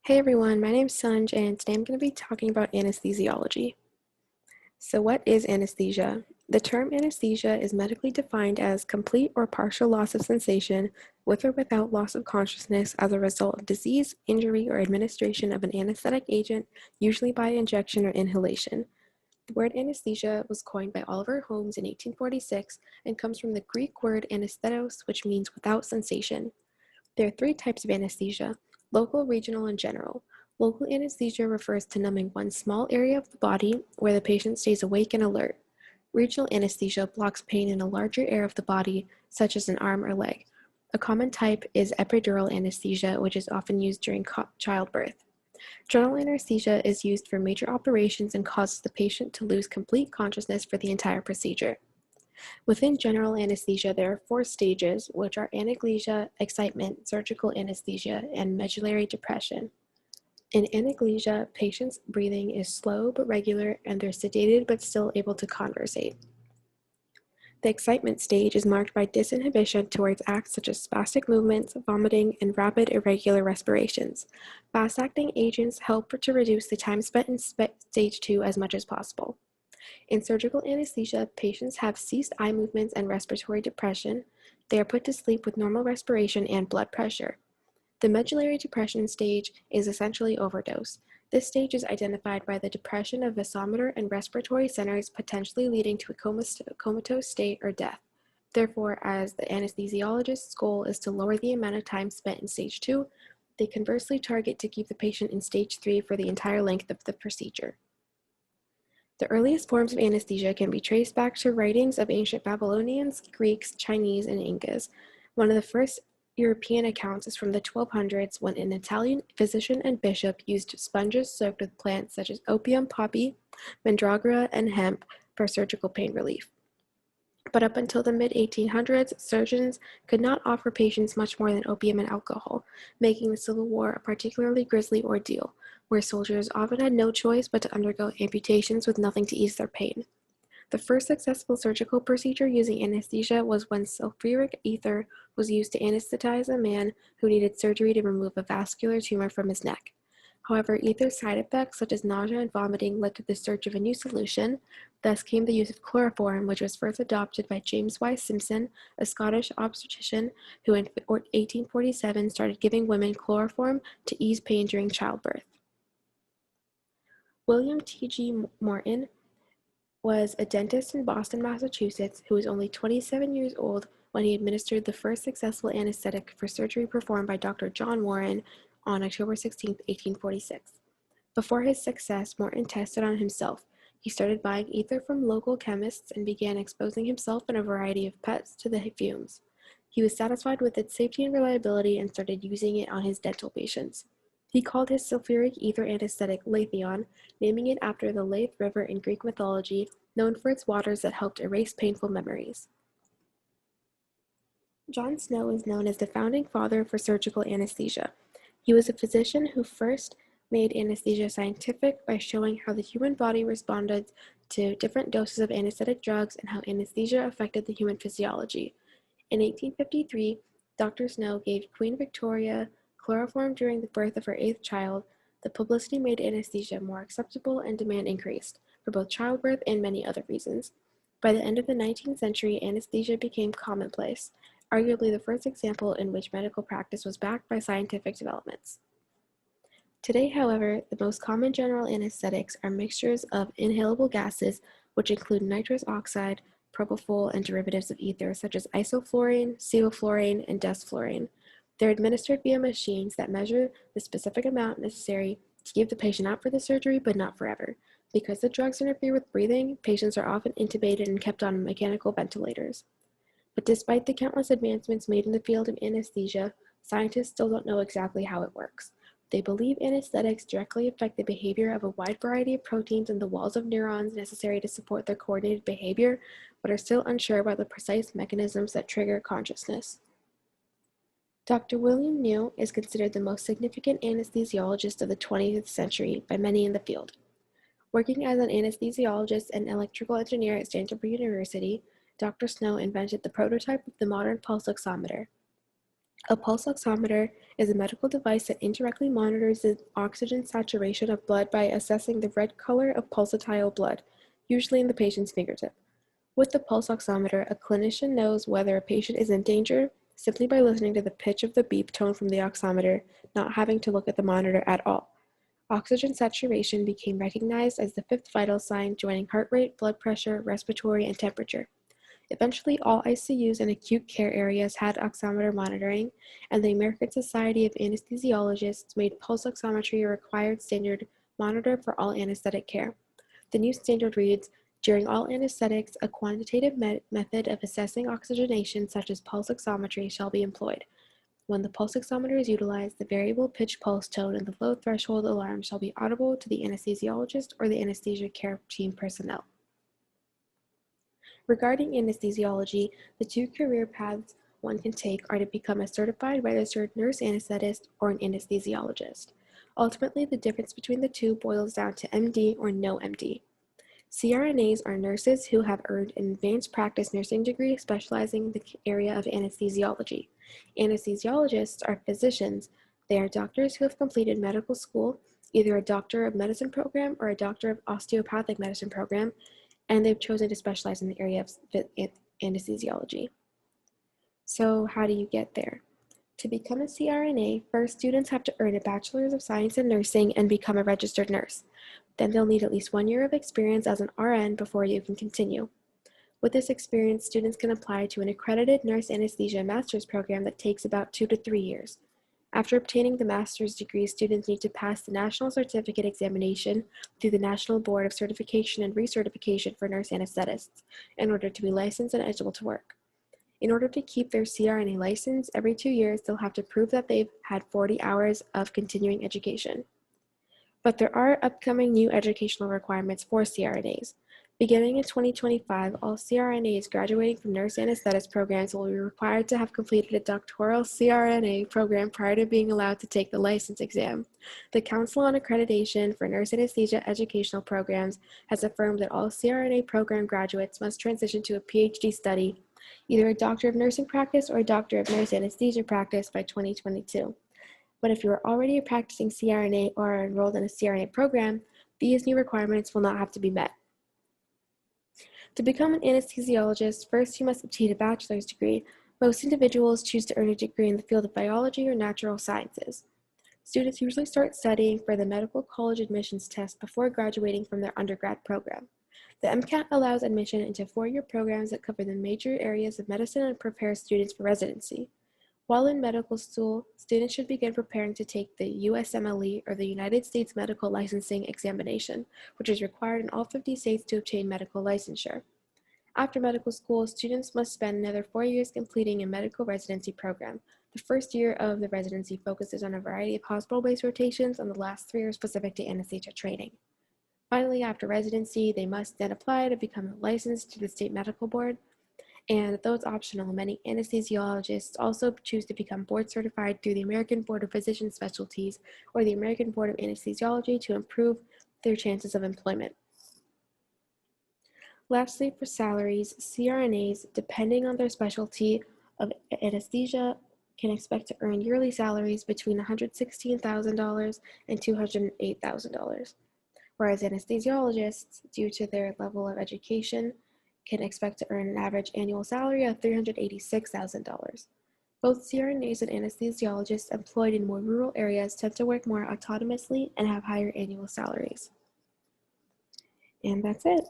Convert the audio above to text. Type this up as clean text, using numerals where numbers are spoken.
Hey everyone, my name's Sanj, and today I'm going to be talking about anesthesiology. So, what is anesthesia? The term anesthesia is medically defined as complete or partial loss of sensation with or without loss of consciousness as a result of disease, injury, or administration of an anesthetic agent, usually by injection or inhalation. The word anesthesia was coined by Oliver Holmes in 1846 and comes from the Greek word anesthetos, which means without sensation. There are three types of anesthesia: local, regional, and general. Local anesthesia refers to numbing one small area of the body where the patient stays awake and alert. Regional anesthesia blocks pain in a larger area of the body, such as an arm or leg. A common type is epidural anesthesia, which is often used during childbirth. General anesthesia is used for major operations and causes the patient to lose complete consciousness for the entire procedure. Within general anesthesia, there are four stages, which are anaglesia, excitement, surgical anesthesia, and medullary depression. In anaglesia, patients' breathing is slow but regular, and they're sedated but still able to conversate. The excitement stage is marked by disinhibition towards acts such as spastic movements, vomiting, and rapid irregular respirations. Fast-acting agents help to reduce the time spent in stage 2 as much as possible. In surgical anesthesia, patients have ceased eye movements and respiratory depression. They are put to sleep with normal respiration and blood pressure. The medullary depression stage is essentially overdose. This stage is identified by the depression of vasomotor and respiratory centers, potentially leading to a comatose state or death. Therefore, as the anesthesiologist's goal is to lower the amount of time spent in stage 2, they conversely target to keep the patient in stage 3 for the entire length of the procedure. The earliest forms of anesthesia can be traced back to writings of ancient Babylonians, Greeks, Chinese, and Incas. One of the first European accounts is from the 1200s, when an Italian physician and bishop used sponges soaked with plants such as opium, poppy, mandragora, and hemp for surgical pain relief. But up until the mid-1800s, surgeons could not offer patients much more than opium and alcohol, making the Civil War a particularly grisly ordeal, where soldiers often had no choice but to undergo amputations with nothing to ease their pain. The first successful surgical procedure using anesthesia was when sulfuric ether was used to anesthetize a man who needed surgery to remove a vascular tumor from his neck. However, ether's side effects, such as nausea and vomiting, led to the search of a new solution. Thus came the use of chloroform, which was first adopted by James Y. Simpson, a Scottish obstetrician who in 1847 started giving women chloroform to ease pain during childbirth. William T.G. Morton was a dentist in Boston, Massachusetts, who was only 27 years old when he administered the first successful anesthetic for surgery performed by Dr. John Warren on October 16, 1846. Before his success, Morton tested on himself. He started buying ether from local chemists and began exposing himself and a variety of pets to the fumes. He was satisfied with its safety and reliability and started using it on his dental patients. He called his sulfuric ether anesthetic Letheon, naming it after the Lethe River in Greek mythology, known for its waters that helped erase painful memories. John Snow is known as the founding father for surgical anesthesia. He was a physician who first made anesthesia scientific by showing how the human body responded to different doses of anesthetic drugs and how anesthesia affected the human physiology. In 1853, Dr. Snow gave Queen Victoria chloroform during the birth of her 8th child. The publicity made anesthesia more acceptable and demand increased, for both childbirth and many other reasons. By the end of the 19th century, anesthesia became commonplace, arguably the first example in which medical practice was backed by scientific developments. Today, however, the most common general anesthetics are mixtures of inhalable gases, which include nitrous oxide, propofol, and derivatives of ether, such as isoflurane, sevoflurane, and desflurane. They're administered via machines that measure the specific amount necessary to keep the patient out for the surgery, but not forever. Because the drugs interfere with breathing, patients are often intubated and kept on mechanical ventilators. But despite the countless advancements made in the field of anesthesia, scientists still don't know exactly how it works. They believe anesthetics directly affect the behavior of a wide variety of proteins in the walls of neurons necessary to support their coordinated behavior, but are still unsure about the precise mechanisms that trigger consciousness. Dr. William New is considered the most significant anesthesiologist of the 20th century by many in the field. Working as an anesthesiologist and electrical engineer at Stanford University, Dr. Snow invented the prototype of the modern pulse oximeter. A pulse oximeter is a medical device that indirectly monitors the oxygen saturation of blood by assessing the red color of pulsatile blood, usually in the patient's fingertip. With the pulse oximeter, a clinician knows whether a patient is in danger simply by listening to the pitch of the beep tone from the oximeter, not having to look at the monitor at all. Oxygen saturation became recognized as the fifth vital sign, joining heart rate, blood pressure, respiratory, and temperature. Eventually, all ICUs and acute care areas had oximeter monitoring, and the American Society of Anesthesiologists made pulse oximetry a required standard monitor for all anesthetic care. The new standard reads, during all anesthetics, a quantitative method of assessing oxygenation, such as pulse oximetry, shall be employed. When the pulse oximeter is utilized, the variable pitch pulse tone and the low threshold alarm shall be audible to the anesthesiologist or the anesthesia care team personnel. Regarding anesthesiology, the two career paths one can take are to become a certified registered nurse anesthetist or an anesthesiologist. Ultimately, the difference between the two boils down to MD or no MD. CRNAs are nurses who have earned an advanced practice nursing degree specializing in the area of anesthesiology. Anesthesiologists are physicians. They are doctors who have completed medical school, either a doctor of medicine program or a doctor of osteopathic medicine program, and they've chosen to specialize in the area of anesthesiology. So how do you get there? To become a CRNA, first students have to earn a Bachelor's of Science in Nursing and become a registered nurse. Then they'll need at least 1 year of experience as an RN before you can continue. With this experience, students can apply to an accredited nurse anesthesia master's program that takes about 2 to 3 years. After obtaining the master's degree, students need to pass the National Certificate Examination through the National Board of Certification and Recertification for Nurse Anesthetists in order to be licensed and eligible to work. In order to keep their CRNA license, every 2 years they'll have to prove that they've had 40 hours of continuing education. But there are upcoming new educational requirements for CRNAs. Beginning in 2025, all CRNAs graduating from nurse anesthetist programs will be required to have completed a doctoral CRNA program prior to being allowed to take the license exam. The Council on Accreditation for Nurse Anesthesia Educational Programs has affirmed that all CRNA program graduates must transition to a PhD study, either a Doctor of Nursing Practice or a Doctor of Nurse Anesthesia Practice by 2022. But if you are already a practicing CRNA or are enrolled in a CRNA program, these new requirements will not have to be met. To become an anesthesiologist, first you must obtain a bachelor's degree. Most individuals choose to earn a degree in the field of biology or natural sciences. Students usually start studying for the medical college admissions test before graduating from their undergrad program. The MCAT allows admission into 4-year programs that cover the major areas of medicine and prepare students for residency. While in medical school, students should begin preparing to take the USMLE, or the United States Medical Licensing Examination, which is required in all 50 states to obtain medical licensure. After medical school, students must spend another 4 years completing a medical residency program. The first year of the residency focuses on a variety of hospital-based rotations, and the last 3 are specific to anesthesia training. Finally, after residency, they must then apply to become licensed to the state medical board. And though it's optional, many anesthesiologists also choose to become board certified through the American Board of Physician Specialties or the American Board of Anesthesiology to improve their chances of employment. Lastly, for salaries, CRNAs, depending on their specialty of anesthesia, can expect to earn yearly salaries between $116,000 and $208,000, whereas anesthesiologists, due to their level of education, can expect to earn an average annual salary of $386,000. Both CRNAs and anesthesiologists employed in more rural areas tend to work more autonomously and have higher annual salaries. And that's it.